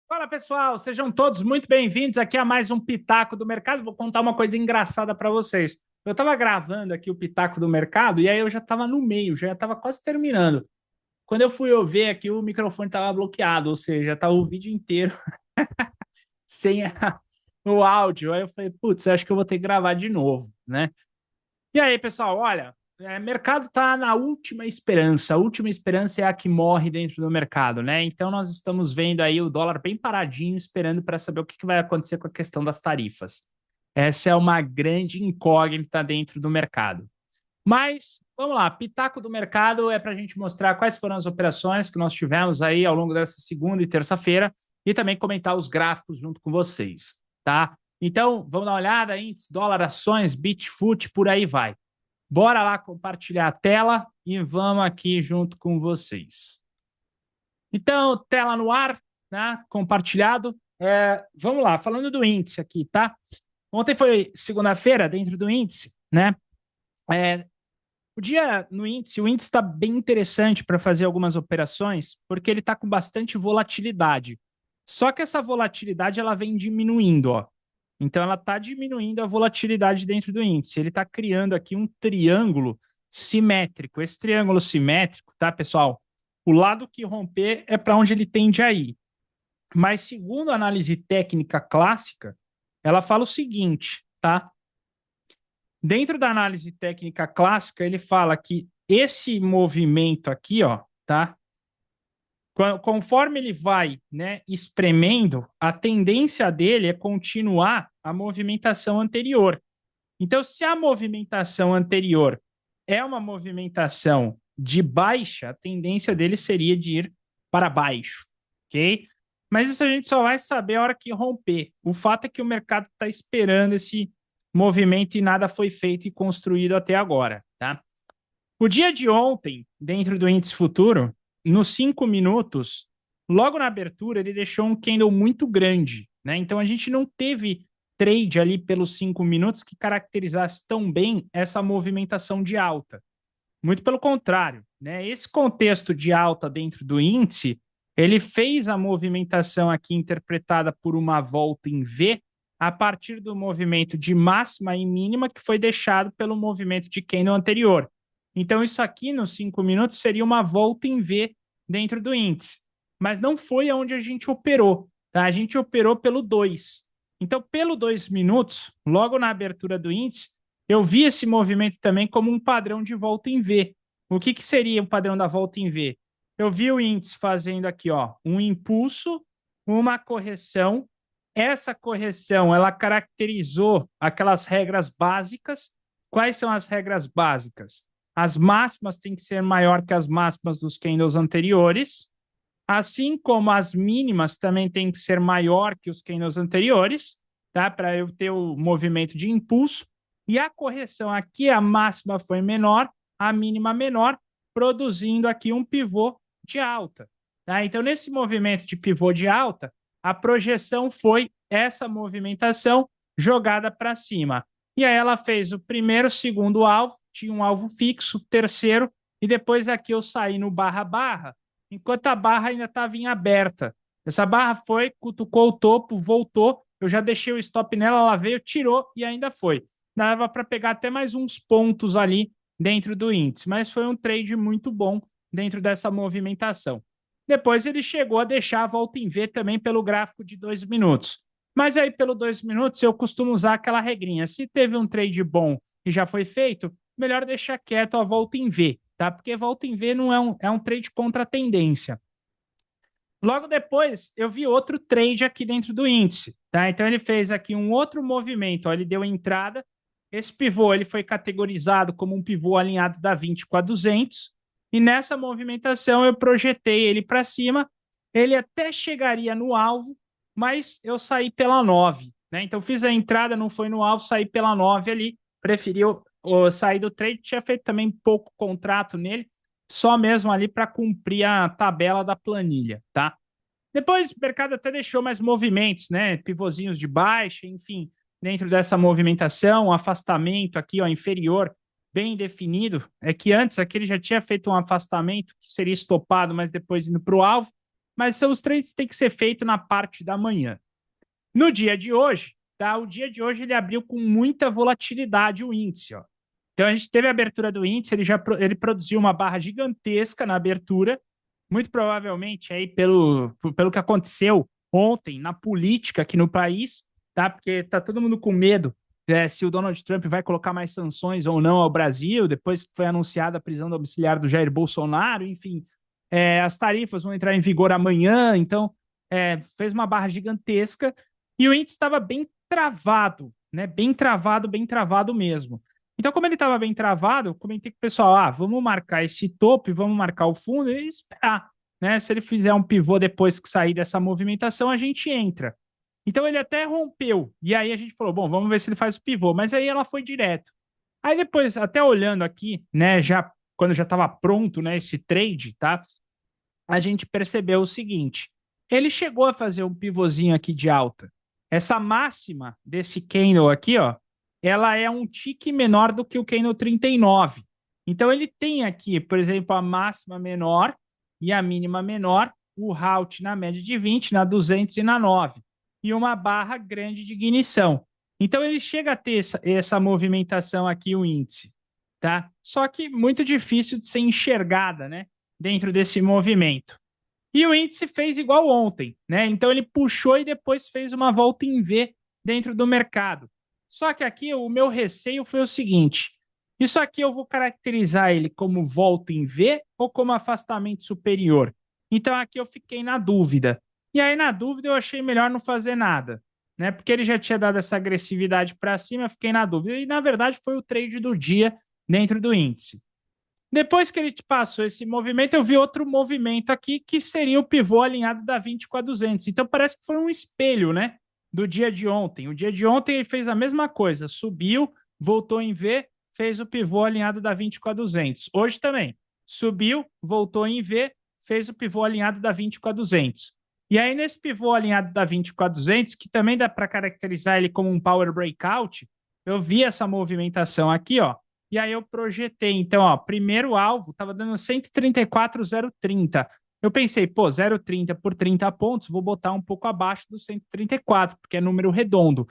Fala pessoal, sejam todos muito bem-vindos aqui a mais um Pitaco do Mercado. Vou contar uma coisa engraçada para vocês. Eu estava gravando aqui o Pitaco do Mercado e aí eu já estava no meio, já estava quase terminando. Quando eu fui ver aqui, o microfone estava bloqueado, ou seja, estava o vídeo inteiro sem o áudio. Aí eu falei, putz, acho que eu vou ter que gravar de novo, né? E aí, pessoal, olha, mercado está na última esperança. A última esperança é a que morre dentro do mercado, né? Então, nós estamos vendo aí o dólar bem paradinho, esperando para saber o que vai acontecer com a questão das tarifas. Essa é uma grande incógnita dentro do mercado. Mas, vamos lá, pitaco do mercado é para a gente mostrar quais foram as operações que nós tivemos aí ao longo dessa segunda e terça-feira e também comentar os gráficos junto com vocês, tá? Então, vamos dar uma olhada, índice, dólar, ações, Bitfut, por aí vai. Bora lá compartilhar a tela e vamos aqui junto com vocês. Então, tela no ar, né? Compartilhado. Vamos lá, falando do índice aqui, tá? Ontem foi segunda-feira, dentro do índice, né? É, o dia no índice, o índice está bem interessante para fazer algumas operações, porque ele está com bastante volatilidade. Só que essa volatilidade ela vem diminuindo, ó. Então ela está diminuindo a volatilidade dentro do índice. Ele está criando aqui um triângulo simétrico. Esse triângulo simétrico, tá, pessoal? O lado que romper é para onde ele tende a ir. Mas segundo a análise técnica clássica, ela fala o seguinte, tá? Dentro da análise técnica clássica, ele fala que esse movimento aqui, ó, tá? Conforme ele vai, né, espremendo, a tendência dele é continuar a movimentação anterior. Então, se a movimentação anterior é uma movimentação de baixa, a tendência dele seria de ir para baixo, ok? Mas isso a gente só vai saber a hora que romper. O fato é que o mercado está esperando esse movimento e nada foi feito e construído até agora, tá? O dia de ontem, dentro do índice futuro, nos 5 minutos, logo na abertura, ele deixou um candle muito grande, né? Então a gente não teve trade ali pelos 5 minutos que caracterizasse tão bem essa movimentação de alta. Muito pelo contrário, né? Esse contexto de alta dentro do índice, ele fez a movimentação aqui interpretada por uma volta em V a partir do movimento de máxima e mínima que foi deixado pelo movimento de candle anterior. Então, isso aqui nos 5 minutos seria uma volta em V dentro do índice. Mas não foi aonde a gente operou. Tá? A gente operou pelo 2. Então, pelo 2 minutos, logo na abertura do índice, eu vi esse movimento também como um padrão de volta em V. O que seria o padrão da volta em V? Eu vi o índice fazendo aqui, ó, um impulso, uma correção. Essa correção, ela caracterizou aquelas regras básicas. Quais são as regras básicas? As máximas têm que ser maior que as máximas dos candles anteriores, assim como as mínimas também têm que ser maior que os candles anteriores, tá? Para eu ter o movimento de impulso. E a correção aqui, a máxima foi menor, a mínima menor, produzindo aqui um pivô de alta. Tá? Então, nesse movimento de pivô de alta, a projeção foi essa movimentação jogada para cima. E aí ela fez o primeiro, segundo alvo, tinha um alvo fixo, terceiro, e depois aqui eu saí no barra-barra, enquanto a barra ainda estava em aberta. Essa barra foi, cutucou o topo, voltou, eu já deixei o stop nela, ela veio, tirou e ainda foi. Dava para pegar até mais uns pontos ali dentro do índice, mas foi um trade muito bom dentro dessa movimentação. Depois ele chegou a deixar a volta em V também pelo gráfico de 2 minutos. Mas aí, pelo 2 minutos, eu costumo usar aquela regrinha. Se teve um trade bom e já foi feito, melhor deixar quieto a volta em V, tá? Porque volta em V não é um trade contra a tendência. Logo depois, eu vi outro trade aqui dentro do índice, tá? Então ele fez aqui um outro movimento, ó, ele deu entrada. Esse pivô ele foi categorizado como um pivô alinhado da 20 com a 200, e nessa movimentação eu projetei ele para cima. Ele até chegaria no alvo, mas eu saí pela 9, né? Então fiz a entrada, não foi no alvo, saí pela 9 ali, preferi sair do trade, tinha feito também pouco contrato nele, só mesmo ali para cumprir a tabela da planilha, tá? Depois o mercado até deixou mais movimentos, né? Pivôzinhos de baixa, enfim, dentro dessa movimentação, um afastamento aqui, ó, inferior, bem definido. É que antes aqui ele já tinha feito um afastamento que seria estopado, mas depois indo para o alvo. mas os trades têm que ser feitos na parte da manhã. No dia de hoje, tá? O dia de hoje ele abriu com muita volatilidade o índice, ó. Então a gente teve a abertura do índice, ele produziu uma barra gigantesca na abertura, muito provavelmente aí pelo que aconteceu ontem na política aqui no país, tá? Porque tá todo mundo com medo se o Donald Trump vai colocar mais sanções ou não ao Brasil, depois que foi anunciada a prisão domiciliar do Jair Bolsonaro, enfim, as tarifas vão entrar em vigor amanhã, então fez uma barra gigantesca e o índice estava bem travado, né? Bem travado mesmo. Então, como ele estava bem travado, eu comentei com o pessoal: vamos marcar esse topo e vamos marcar o fundo e esperar, né? Se ele fizer um pivô depois que sair dessa movimentação, a gente entra. Então, ele até rompeu. E aí a gente falou: bom, vamos ver se ele faz o pivô. Mas aí ela foi direto. Aí depois, até olhando aqui, né, já quando já estava pronto, né, esse trade, tá? A gente percebeu o seguinte: ele chegou a fazer um pivôzinho aqui de alta. Essa máxima desse candle aqui, ó, ela é um tique menor do que o candle 39. Então ele tem aqui, por exemplo, a máxima menor e a mínima menor, o halt na média de 20, na 200 e na 9, e uma barra grande de ignição. Então ele chega a ter essa movimentação aqui, o índice, tá? Só que muito difícil de ser enxergada, né, dentro desse movimento. E o índice fez igual ontem, né? Então ele puxou e depois fez uma volta em V dentro do mercado. Só que aqui o meu receio foi o seguinte: isso aqui eu vou caracterizar ele como volta em V ou como afastamento superior? Então aqui eu fiquei na dúvida. E aí, na dúvida, eu achei melhor não fazer nada, né? Porque ele já tinha dado essa agressividade para cima, eu fiquei na dúvida. E na verdade foi o trade do dia dentro do índice. Depois que ele te passou esse movimento, eu vi outro movimento aqui, que seria o pivô alinhado da 20 com a 200. Então parece que foi um espelho, né, do dia de ontem. O dia de ontem ele fez a mesma coisa, subiu, voltou em V, fez o pivô alinhado da 20 com a 200. Hoje também, subiu, voltou em V, fez o pivô alinhado da 20 com a 200. E aí nesse pivô alinhado da 20 com a 200, que também dá para caracterizar ele como um power breakout, eu vi essa movimentação aqui, ó. E aí eu projetei. Então, ó, primeiro alvo estava dando 134,030. Eu pensei, pô, 0,30 por 30 pontos, vou botar um pouco abaixo do 134, porque é número redondo.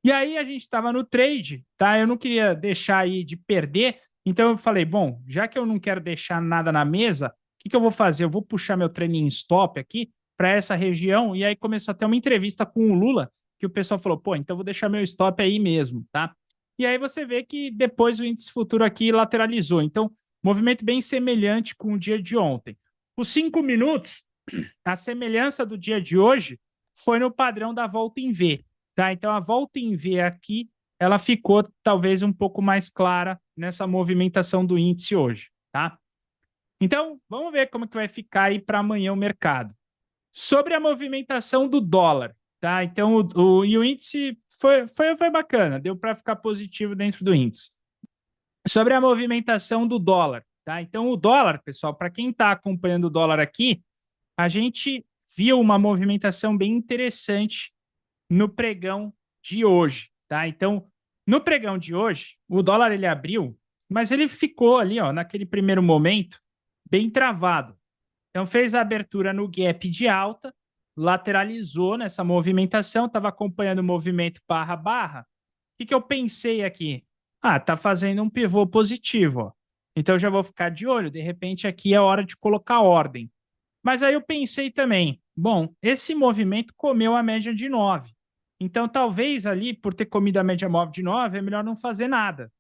E aí a gente estava no trade, tá? Eu não queria deixar aí de perder, então eu falei, bom, já que eu não quero deixar nada na mesa, o que que eu vou fazer? Eu vou puxar meu trailing stop aqui para essa região, e aí começou a ter uma entrevista com o Lula, que o pessoal falou, pô, então eu vou deixar meu stop aí mesmo, tá? E aí você vê que depois o índice futuro aqui lateralizou. Então, movimento bem semelhante com o dia de ontem. Os 5 minutos, a semelhança do dia de hoje foi no padrão da volta em V, tá? Então, a volta em V aqui, ela ficou talvez um pouco mais clara nessa movimentação do índice hoje, tá? Então, vamos ver como que vai ficar aí para amanhã o mercado. Sobre a movimentação do dólar, tá? Então, e o índice foi bacana, deu para ficar positivo dentro do índice. Sobre a movimentação do dólar, tá? Então, o dólar, pessoal, para quem está acompanhando o dólar aqui, a gente viu uma movimentação bem interessante no pregão de hoje, tá? Então, no pregão de hoje, o dólar ele abriu, mas ele ficou ali, ó, naquele primeiro momento, bem travado. Então, fez a abertura no gap de alta, lateralizou nessa movimentação, estava acompanhando o movimento barra-barra. O que que eu pensei aqui? Tá fazendo um pivô positivo, ó. Então, eu já vou ficar de olho. De repente, aqui é hora de colocar ordem. Mas aí eu pensei também, bom, esse movimento comeu a média de 9. Então, talvez ali, por ter comido a média móvel de 9, é melhor não fazer nada.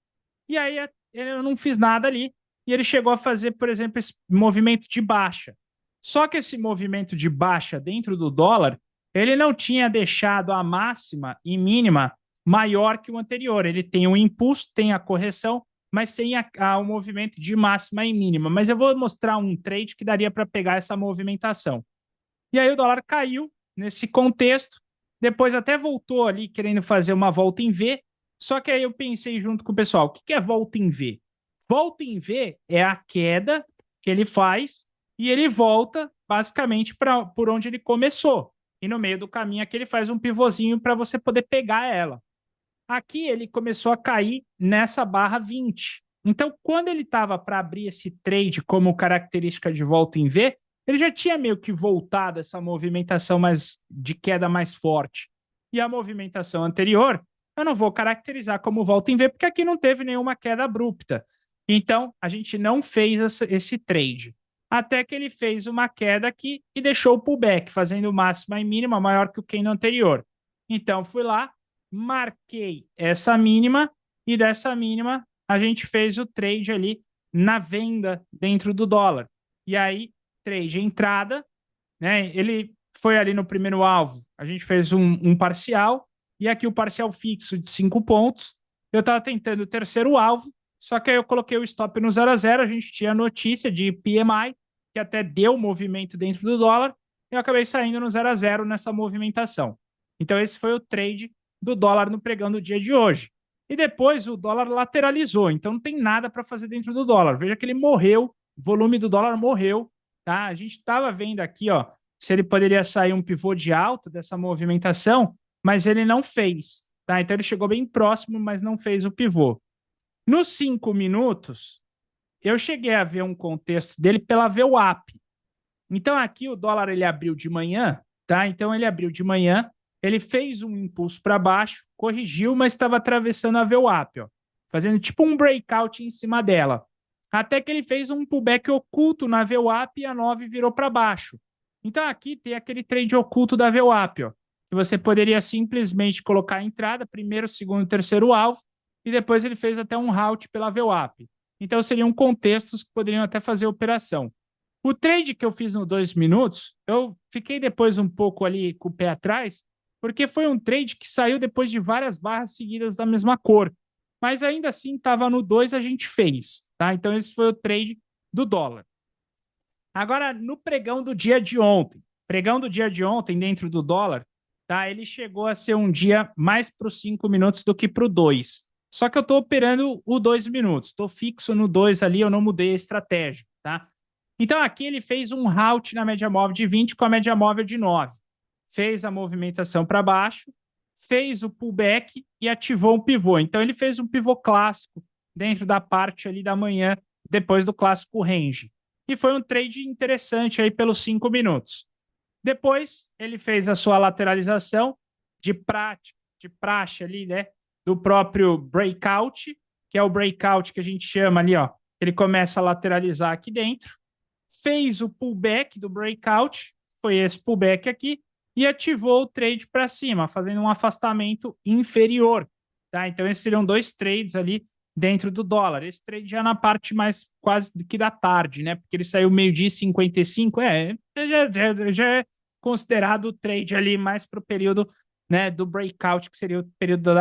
E aí, eu não fiz nada ali. E ele chegou a fazer, por exemplo, esse movimento de baixa. Só que esse movimento de baixa dentro do dólar, ele não tinha deixado a máxima e mínima maior que o anterior. Ele tem um impulso, tem a correção, mas tem o movimento de máxima e mínima. Mas eu vou mostrar um trade que daria para pegar essa movimentação. E aí o dólar caiu nesse contexto, depois até voltou ali querendo fazer uma volta em V, só que aí eu pensei junto com o pessoal, o que é volta em V? Volta em V é a queda que ele faz e ele volta basicamente por onde ele começou. E no meio do caminho aqui ele faz um pivôzinho para você poder pegar ela. Aqui ele começou a cair nessa barra 20. Então, quando ele estava para abrir esse trade como característica de volta em V, ele já tinha meio que voltado essa movimentação mais de queda mais forte. E a movimentação anterior, eu não vou caracterizar como volta em V, porque aqui não teve nenhuma queda abrupta. Então, a gente não fez esse trade. Até que ele fez uma queda aqui e deixou o pullback, fazendo máxima e mínima maior que o candle anterior. Então, fui lá, marquei essa mínima e dessa mínima a gente fez o trade ali na venda dentro do dólar. E aí, trade entrada, né? Ele foi ali no primeiro alvo, a gente fez um parcial, e aqui o parcial fixo de 5 pontos. Eu estava tentando o terceiro alvo, só que aí eu coloquei o stop no 0 a 0, a gente tinha notícia de PMI, que até deu movimento dentro do dólar, e eu acabei saindo no 0 a 0 nessa movimentação. Então esse foi o trade do dólar no pregão do dia de hoje. E depois o dólar lateralizou, então não tem nada para fazer dentro do dólar. Veja que ele morreu, o volume do dólar morreu, tá? A gente estava vendo aqui, ó, se ele poderia sair um pivô de alta dessa movimentação, mas ele não fez, tá? Então ele chegou bem próximo, mas não fez o pivô. Nos 5 minutos, eu cheguei a ver um contexto dele pela VWAP. Então aqui o dólar ele abriu de manhã, tá? Então ele abriu de manhã, ele fez um impulso para baixo, corrigiu, mas estava atravessando a VWAP, ó, fazendo tipo um breakout em cima dela. Até que ele fez um pullback oculto na VWAP e a 9 virou para baixo. Então aqui tem aquele trade oculto da VWAP, ó, que você poderia simplesmente colocar a entrada, primeiro, segundo, terceiro alvo, e depois ele fez até um halt pela VWAP. Então seriam contextos que poderiam até fazer operação. O trade que eu fiz no 2 minutos, eu fiquei depois um pouco ali com o pé atrás, porque foi um trade que saiu depois de várias barras seguidas da mesma cor. Mas ainda assim, estava no 2, a gente fez. Tá? Então, esse foi o trade do dólar. Agora, no pregão do dia de ontem. Pregão do dia de ontem, dentro do dólar, tá? Ele chegou a ser um dia mais para os 5 minutos do que para o 2. Só que eu estou operando o 2 minutos. Estou fixo no 2 ali, eu não mudei a estratégia. Tá? Então, aqui ele fez um halt na média móvel de 20 com a média móvel de 9. Fez a movimentação para baixo, fez o pullback e ativou um pivô. Então, ele fez um pivô clássico dentro da parte ali da manhã, depois do clássico range. E foi um trade interessante aí pelos 5 minutos. Depois, ele fez a sua lateralização de praxe ali, né? Do próprio breakout, que é o breakout que a gente chama ali, ó. Ele começa a lateralizar aqui dentro, fez o pullback do breakout, foi esse pullback aqui, e ativou o trade para cima, fazendo um afastamento inferior. Tá? Então, esses seriam 2 trades ali dentro do dólar. Esse trade já na parte mais quase que da tarde, né? Porque ele saiu meio-dia e 55, já é considerado o trade ali mais para o período, né, do breakout, que seria o período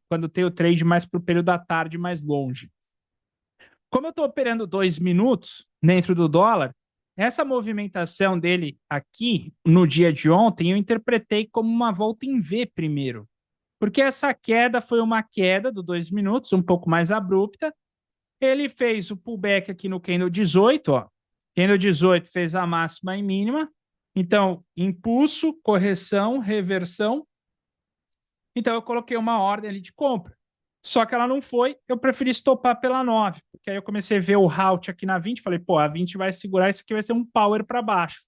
quando tem o trade mais para o período da tarde mais longe. Como eu estou operando 2 minutos dentro do dólar, essa movimentação dele aqui no dia de ontem eu interpretei como uma volta em V primeiro, porque essa queda foi uma queda do 2 minutos, um pouco mais abrupta. Ele fez o pullback aqui no candle 18, ó. Candle 18 fez a máxima e mínima. Então, impulso, correção, reversão. Então, eu coloquei uma ordem ali de compra. Só que ela não foi, eu preferi estopar pela 9, porque aí eu comecei a ver o halt aqui na 20, falei, pô, a 20 vai segurar, isso aqui vai ser um power para baixo.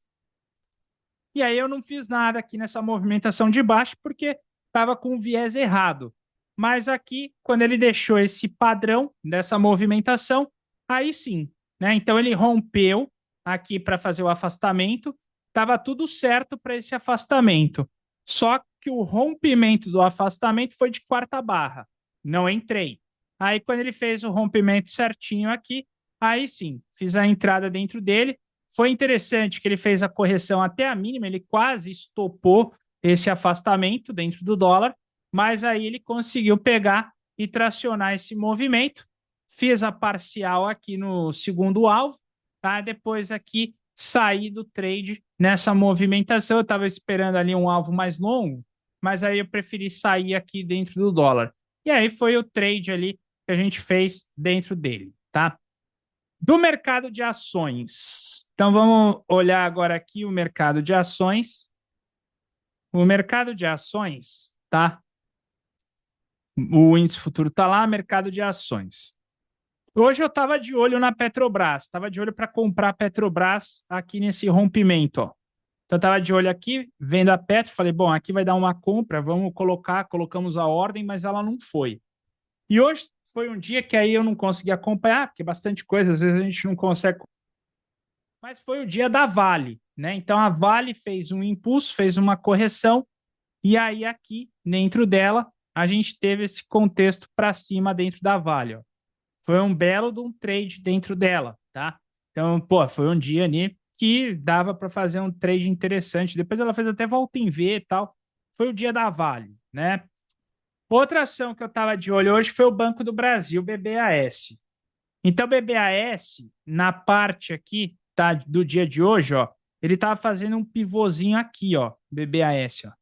E aí eu não fiz nada aqui nessa movimentação de baixo, porque estava com o viés errado. Mas aqui, quando ele deixou esse padrão dessa movimentação, aí sim, né? Então ele rompeu aqui para fazer o afastamento, estava tudo certo para esse afastamento. Só que o rompimento do afastamento foi de quarta barra. Não entrei. Aí, quando ele fez o rompimento certinho aqui, aí sim, fiz a entrada dentro dele. Foi interessante que ele fez a correção até a mínima, ele quase estopou esse afastamento dentro do dólar, mas aí ele conseguiu pegar e tracionar esse movimento. Fiz a parcial aqui no segundo alvo, tá? Depois aqui saí do trade nessa movimentação. Eu estava esperando ali um alvo mais longo, mas aí eu preferi sair aqui dentro do dólar. E aí foi o trade ali que a gente fez dentro dele, tá? Do mercado de ações. Então vamos olhar agora aqui o mercado de ações. O mercado de ações, tá? O índice futuro está lá, mercado de ações. Hoje eu estava de olho na Petrobras, estava de olho para comprar a Petrobras aqui nesse rompimento, ó. Então, eu estava de olho aqui, vendo a Petro, falei, bom, aqui vai dar uma compra, vamos colocar, colocamos a ordem, mas ela não foi. E hoje foi um dia que aí eu não consegui acompanhar, porque é bastante coisa, às vezes a gente não consegue, mas foi o dia da Vale, né? Então, a Vale fez um impulso, fez uma correção, e aí aqui, dentro dela, a gente teve esse contexto para cima dentro da Vale, ó. Foi um belo de um trade dentro dela, tá? Então, pô, foi um dia ali que dava para fazer um trade interessante. Depois ela fez até volta em V e tal. Foi o dia da Vale, né? Outra ação que eu estava de olho hoje foi o Banco do Brasil, BBAS. Então, BBAS, na parte aqui, tá, do dia de hoje, ó, ele estava fazendo um pivôzinho aqui, ó, BBAS, ó.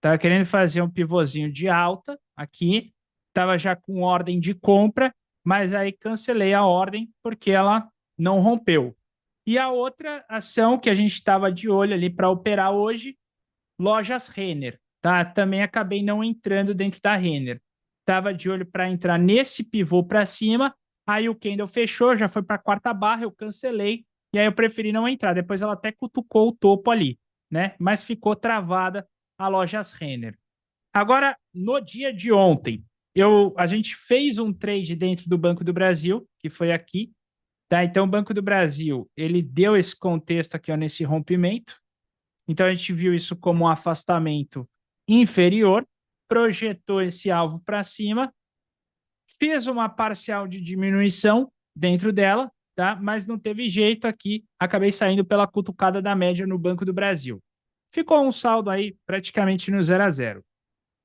Tava querendo fazer um pivôzinho de alta aqui, tava já com ordem de compra, mas aí cancelei a ordem porque ela não rompeu. E a outra ação que a gente estava de olho ali para operar hoje, Lojas Renner, tá? Também acabei não entrando dentro da Renner. Tava de olho para entrar nesse pivô para cima, aí o candle fechou, já foi para a quarta barra, eu cancelei e aí eu preferi não entrar. Depois ela até cutucou o topo ali, né? Mas ficou travada a Lojas Renner. Agora, no dia de ontem, a gente fez um trade dentro do Banco do Brasil, que foi aqui, tá? Então, o Banco do Brasil, ele deu esse contexto aqui, ó, nesse rompimento. Então, a gente viu isso como um afastamento inferior, projetou esse alvo para cima, fez uma parcial de diminuição dentro dela, tá? Mas não teve jeito aqui, acabei saindo pela cutucada da média no Banco do Brasil. Ficou um saldo aí praticamente no 0 a 0.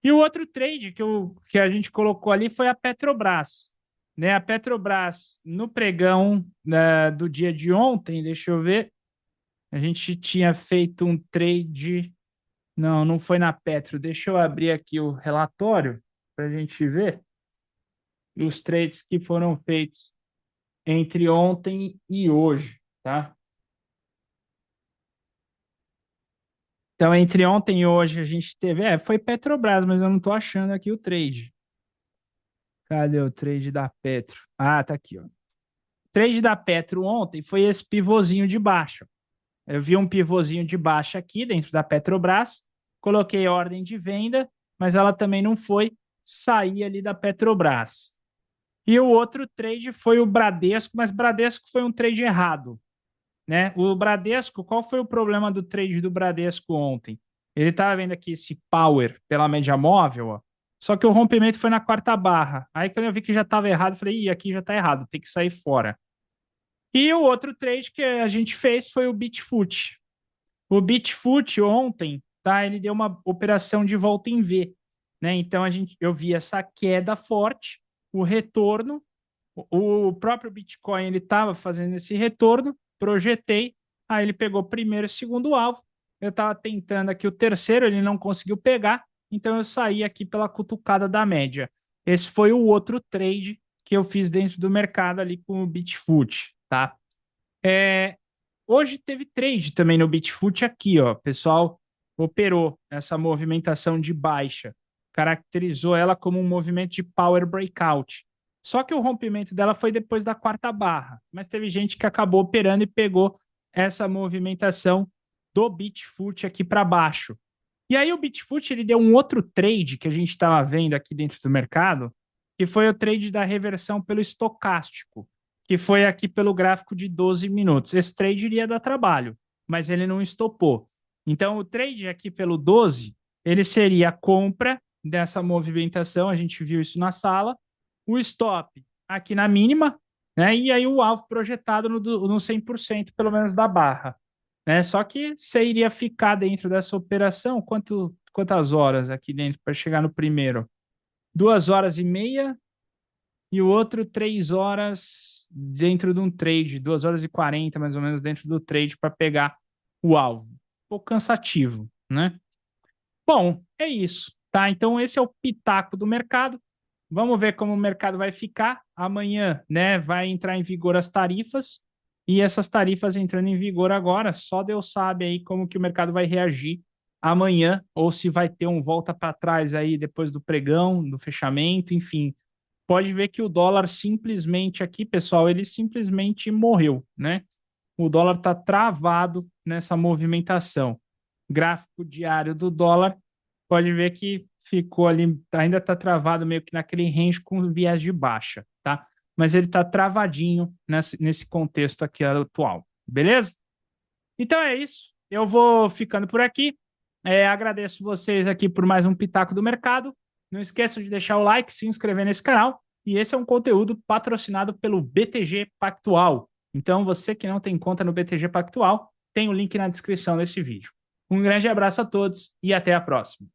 E o outro trade que a gente colocou ali foi a Petrobras. Né? A Petrobras, no pregão, né, do dia de ontem, deixa eu ver, a gente tinha feito um trade. Não, não foi na Petro. Deixa eu abrir aqui o relatório para a gente ver os trades que foram feitos entre ontem e hoje, tá? Então, entre ontem e hoje a gente teve. Foi Petrobras, mas eu não estou achando aqui o trade. Cadê o trade da Petro? Ah, tá aqui, ó. O trade da Petro ontem foi esse pivôzinho de baixo. Eu vi um pivôzinho de baixo aqui dentro da Petrobras, coloquei ordem de venda, mas ela também não foi sair ali da Petrobras. E o outro trade foi o Bradesco, mas Bradesco foi um trade errado, né? O Bradesco, qual foi o problema do trade do Bradesco ontem? Ele estava vendo aqui esse power pela média móvel, ó, só que o rompimento foi na quarta barra. Aí quando eu vi que já estava errado, eu falei, ih, aqui já está errado, tem que sair fora. E o outro trade que a gente fez foi o Bitfoot. O Bitfoot ontem, tá? Ele deu uma operação de volta em V, né? Então eu vi essa queda forte, o retorno, o próprio Bitcoin ele estava fazendo esse retorno, projetei, aí ele pegou primeiro e segundo alvo. Eu estava tentando aqui o terceiro, ele não conseguiu pegar, então eu saí aqui pela cutucada da média. Esse foi o outro trade que eu fiz dentro do mercado ali com o Bitfoot, tá? É, hoje teve trade também no Bitfoot aqui, ó. O pessoal operou essa movimentação de baixa, caracterizou ela como um movimento de power breakout. Só que o rompimento dela foi depois da quarta barra, mas teve gente que acabou operando e pegou essa movimentação do Bitfoot aqui para baixo. E aí o Bitfoot ele deu um outro trade que a gente estava vendo aqui dentro do mercado, que foi o trade da reversão pelo estocástico, que foi aqui pelo gráfico de 12 minutos. Esse trade iria dar trabalho, mas ele não estopou. Então o trade aqui pelo 12, ele seria a compra dessa movimentação, a gente viu isso na sala, o stop aqui na mínima, né? E aí o alvo projetado no 100% pelo menos da barra, né? Só que você iria ficar dentro dessa operação quantas horas aqui dentro para chegar no primeiro? 2 horas e meia e o outro 3 horas dentro de um trade, 2 horas e 40 mais ou menos dentro do trade para pegar o alvo. Um pouco cansativo, né? Bom, é isso, tá? Então esse é o pitaco do mercado. Vamos ver como o mercado vai ficar. Amanhã, né, vai entrar em vigor as tarifas e essas tarifas entrando em vigor agora, só Deus sabe aí como que o mercado vai reagir amanhã ou se vai ter um volta para trás aí depois do pregão, do fechamento, enfim. pode ver que o dólar simplesmente aqui, pessoal, ele simplesmente morreu, né? O dólar está travado nessa movimentação. Gráfico diário do dólar, pode ver que ficou ali, ainda está travado meio que naquele range com viés de baixa, tá? Mas ele está travadinho nesse contexto aqui atual, beleza? Então é isso. Eu vou ficando por aqui. Agradeço vocês aqui por mais um Pitaco do Mercado. Não esqueçam de deixar o like, se inscrever nesse canal. E esse é um conteúdo patrocinado pelo BTG Pactual. Então, você que não tem conta no BTG Pactual, tem o link na descrição desse vídeo. Um grande abraço a todos e até a próxima.